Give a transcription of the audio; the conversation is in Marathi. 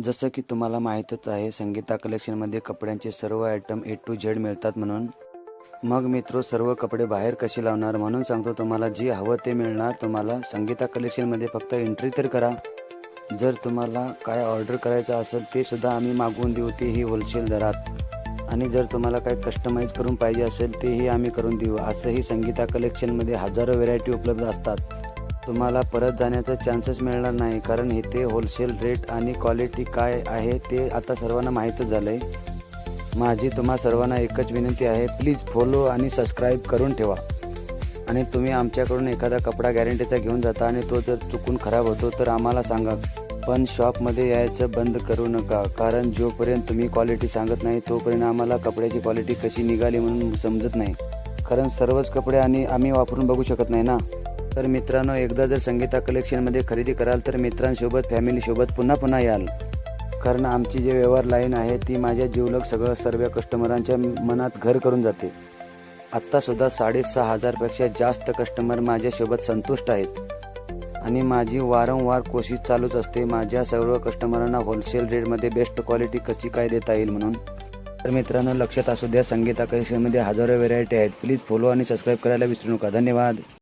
जसं की तुम्हाला माहीतच आहे, संगीता कलेक्शनमध्ये कपड्यांचे सर्व आयटम ए टू झेड मिळतात म्हणून. मग मित्रो, सर्व कपडे बाहेर कसे लावणार, म्हणून सांगतो तुम्हाला, जी हवं ते मिळणार तुम्हाला संगीता कलेक्शनमध्ये. फक्त एंट्री तर करा. जर तुम्हाला काय ऑर्डर करायचं असेल ते सुद्धा आम्ही मागवून देऊ, तेही होलसेल दरात. आणि जर तुम्हाला काय कस्टमाइज करून पाहिजे असेल तेही आम्ही करून देऊ. असंही संगीता कलेक्शनमध्ये हजारो व्हेरायटी उपलब्ध असतात. तुम्हाला परत जाण्याचा चान्सच मिळणार नाही, कारण इथे होलसेल रेट आणि क्वालिटी काय आहे ते आता सर्वांना माहीतच झालं आहे. माझी तुम्हा सर्वांना एकच विनंती आहे, प्लीज फॉलो आणि सबस्क्राईब करून ठेवा. आणि तुम्ही आमच्याकडून एखादा कपडा गॅरंटीचा घेऊन जाता आणि तो जर चुकून खराब होतो तर आम्हाला सांगा. पण शॉपमध्ये यायचं बंद करू नका, कारण जोपर्यंत तुम्ही क्वालिटी सांगत नाही तोपर्यंत आम्हाला कपड्याची क्वालिटी कशी निघाली म्हणून समजत नाही. कारण सर्वच कपडे आणि आम्ही वापरून बघू शकत नाही ना. तर मित्रांनो, एकदा जर संगीता कलेक्शनमध्ये खरेदी कराल तर मित्रांसोबत, फॅमिलीसोबत पुन्हा पुन्हा याल. कारण आमची जी व्यवहार लाईन आहे ती माझ्या जिवलग सगळं सर्व कस्टमरांच्या मनात घर करून जाते. आत्तासुद्धा 6,500पेक्षा जास्त कस्टमर माझ्यासोबत संतुष्ट आहेत. आणि माझी वारंवार कोशिश चालूच असते माझ्या सर्व कस्टमरांना होलसेल रेटमध्ये बेस्ट क्वालिटी कशी काय देता येईल म्हणून. तर मित्रांनो, लक्षात असू द्या, संगीता कलेक्शनमध्ये हजारो व्हेरायटी आहेत. प्लीज फॉलो आणि सबस्क्राईब करायला विसरू नका. धन्यवाद.